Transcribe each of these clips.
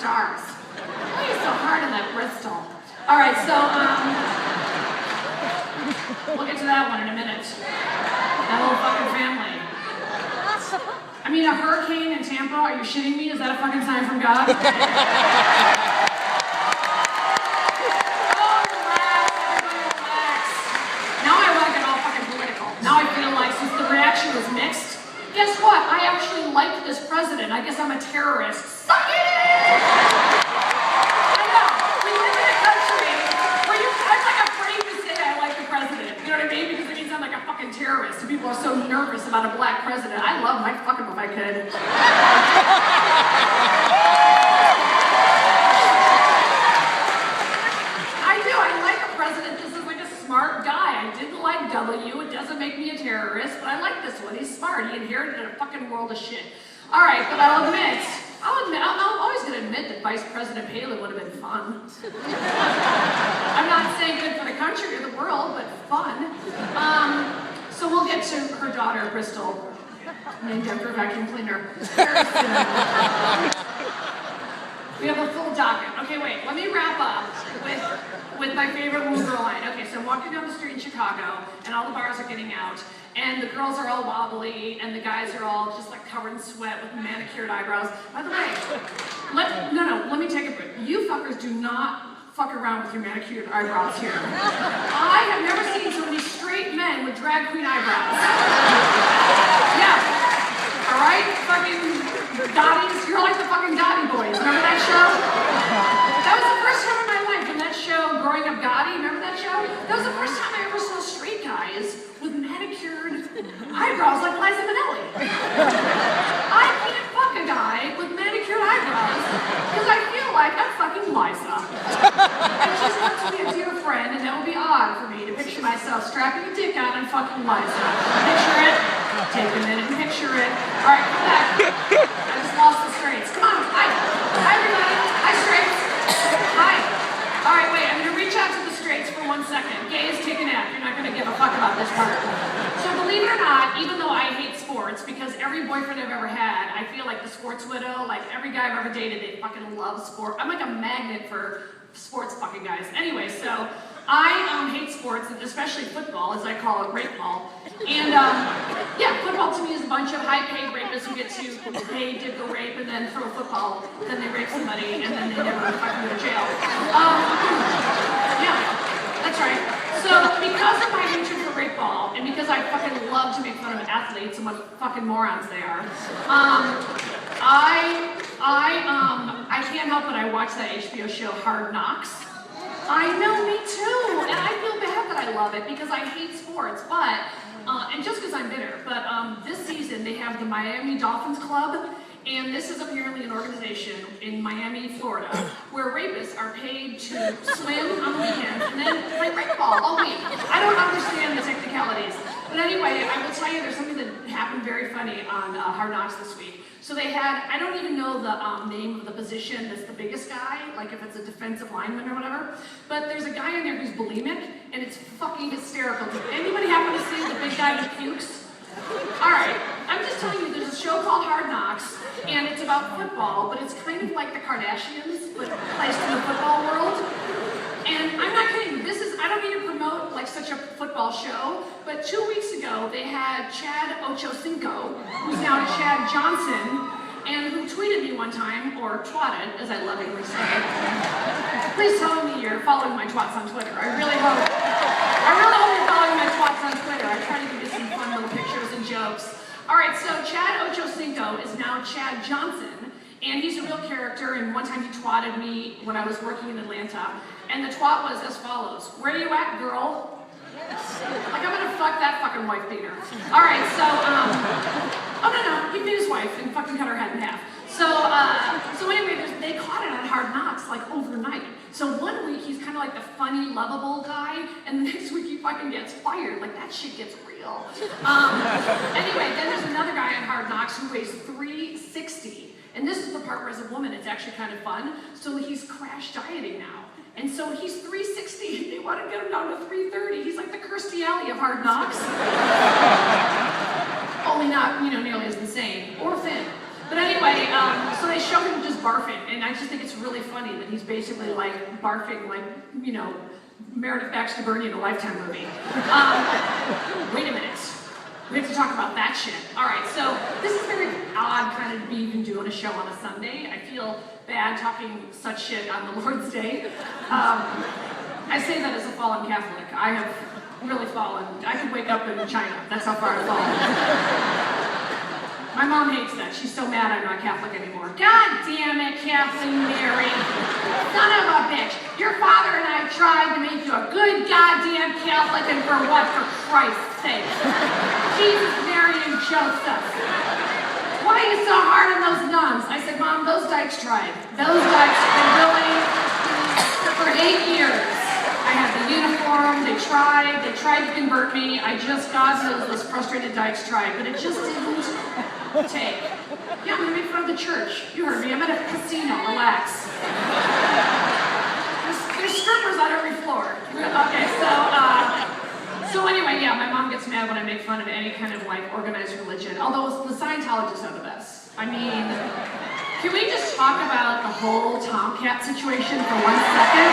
stars. Why are you so hard on that Bristol? All right, so, we'll get to that one in a minute. That whole fucking family. I mean, a hurricane in Tampa, are you shitting me? Is that a fucking sign from God? Since the reaction was mixed, guess what? I actually like this president. I guess I'm a terrorist. Suck it! I know. We live in a country where I'm like afraid to say I like the president. You know what I mean? Because it means I'm like a fucking terrorist. And people are so nervous about a black president. I love him. I'd fuck him if I could. I do. I like a president. This is like a smart guy. I didn't like W. It doesn't make me a terrorist, but I like this one. He's smart. He inherited a fucking world of shit. All right, but I'm always going to admit that Vice President Palin would have been fun. I'm not saying good for the country or the world, but fun. So we'll get to her daughter, Bristol, named after a vacuum cleaner. We have a full docket. Okay, wait, let me wrap up with my favorite Woo Girl line. Okay, so I'm walking down the street in Chicago, and all the bars are getting out, and the girls are all wobbly, and the guys are all just like covered in sweat with manicured eyebrows. By the way, let me take a break. You fuckers do not fuck around with your manicured eyebrows here. I have never seen so many straight men with drag queen eyebrows. Yeah. All right? Fucking Dotties. You're like the fucking Dottie boys. Remember that show? That was the first time in my life when that show, Growing Up Gotti, remember that show? That was the first time I ever saw straight guys with manicured eyebrows like Liza Minnelli. I can't fuck a guy with manicured eyebrows because I feel like I'm fucking Liza. And she's got to be a dear friend, and that would be odd for me to picture myself strapping a dick on and fucking Liza. Picture it? Take a minute and picture it. All right, come back. I just lost the straights. Come on, hi. Hi, everybody. Hi, straights. Hi. All right, wait, I'm going to reach out to the straights for 1 second. Gays, take a nap. You're not going to give a fuck about this part. So believe it or not, even though I hate sports, because every boyfriend I've ever had, I feel like the sports widow, like every guy I've ever dated, they fucking love sport. I'm like a magnet for sports fucking guys. Anyway, so I hate sports, and especially football, as I call it, rape ball. And yeah, football to me is a bunch of high-paid rapists who get to pay to go rape and then throw a football, then they rape somebody, and then they never fucking go to jail. Yeah, that's right. So because of my hatred for rape ball, and because I fucking love to make fun of athletes and what fucking morons they are, I can't help but I watch that HBO show Hard Knocks. I know, me too, and I feel bad that I love it because I hate sports, but, and just because I'm bitter, but this season they have the Miami Dolphins Club, and this is apparently an organization in Miami, Florida, where rapists are paid to swim on the weekends and then play rape ball all week. I don't understand the technicalities, but anyway, I will tell you there's something that happened very funny on Hard Knocks this week. So they had, I don't even know the name of the position that's the biggest guy, like if it's a defensive lineman or whatever, but there's a guy in there who's bulimic, and it's fucking hysterical. Did anybody happen to see the big guy who pukes? Alright, I'm just telling you, there's a show called Hard Knocks, and it's about football, but it's kind of like the Kardashians, but placed in the football world. And I'm not kidding, I don't mean to promote like such a football show, but 2 weeks ago they had Chad Ochocinco, who's now Chad Johnson, and who tweeted me one time, or twatted, as I lovingly say. Please tell me you're following my twats on Twitter. I really hope you're following my twats on Twitter. I try to give you some fun little pictures and jokes. All right, so Chad Ochocinco is now Chad Johnson, and he's a real character, and one time he twatted me when I was working in Atlanta, and the twat was as follows: "Where you at, girl?" Like, I'm gonna fuck that fucking wife beater. All right, so, oh no, he beat his wife and fucking cut her head in half. So anyway, they caught it on Hard Knocks, like, overnight. So 1 week, he's kind of like the funny, lovable guy, and the next week, he fucking gets fired. Like, that shit gets real. Anyway, then there's another guy on Hard Knocks who weighs 360. And this is the part where, as a woman, it's actually kind of fun. So he's crash dieting now. And so he's 360, they want to get him down to 330. He's like the Kirstie Alley of Hard Knocks. Only not, nearly as insane, or thin. But anyway, so they show him just barfing, and I just think it's really funny that he's basically like barfing, like, you know, Meredith Baxter Birney in a Lifetime movie. Wait a minute. We have to talk about that shit. All right, so this is very odd kind of be even doing a show on a Sunday. I feel bad talking such shit on the Lord's Day. I say that as a fallen Catholic. I have really fallen. I could wake up in China. That's how far I've fallen. My mom hates that. She's so mad I'm not Catholic anymore. God damn it, Kathleen Mary. Son of a bitch. Your father and I tried to make you a good goddamn Catholic, and for what? For Christ's sake. Jesus, Mary, and Joseph. Why are you so hard on those nuns? I said, Mom, those dykes tried. Those dykes have been willing for 8 years. I had the uniform, they tried to convert me. God knows those frustrated dykes tried, but it just didn't take. Yeah, I'm gonna make fun of the church. You heard me, I'm at a casino, relax. There's strippers on every floor. Okay, so anyway, yeah, my mom gets mad when I make fun of any kind of like organized religion, although the Scientologists are the best. I mean, can we just talk about the whole Tomcat situation for 1 second?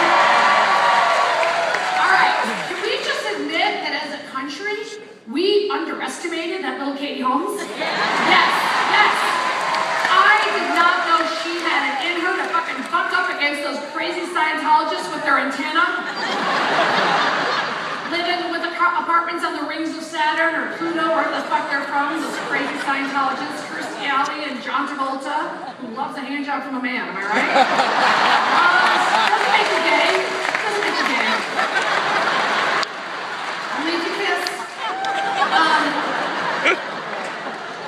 Alright, can we just admit that as a country, we underestimated that little Katie Holmes? Yes. I did not know she had it in her to fucking buck up against those crazy Scientologists with their antenna. Living with apartments on the rings of Saturn or Pluto, wherever the fuck they're from, those crazy Scientologists, Kirstie Alley and John Travolta, who loves a handjob from a man, am I right? Doesn't make you gay. I'll leave you kiss.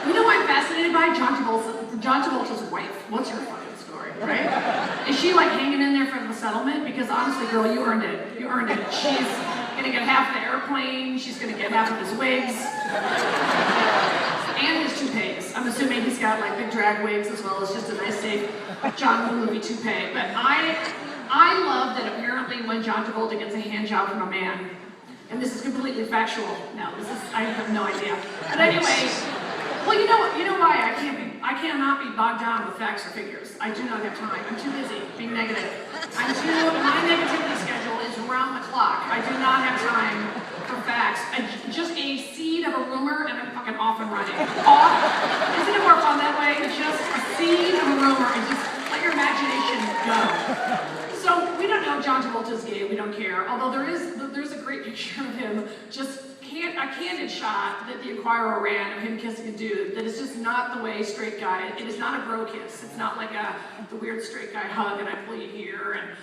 You know what I'm fascinated by? John Travolta's wife. What's her fucking story, right? Is she like hanging in there for the settlement? Because honestly, girl, you earned it. You earned it. She's gonna get half the airplane. She's gonna get half of his wigs. And his toupees. I'm assuming he's got like big drag wigs as well as just a nice safe John Movie toupee. But I love that apparently when John Travolta gets a hand job from a man, and this is completely factual. No, I have no idea. But anyway, well, you know why I cannot be bogged down with facts or figures. I do not have time. I'm too busy being negative. My negativity schedule is round the clock. I do not have time for facts. Just a seed of a rumor and I'm fucking off and running. Isn't it more fun that way? Just a seed of a rumor and just let your imagination go. So we don't know John Travolta's gay, we don't care. Although there's a great picture of him, just a candid shot that the Inquirer ran of him kissing a dude that is just not the way straight guy, it is not a bro kiss. It's not like the weird straight guy hug and I pull you here and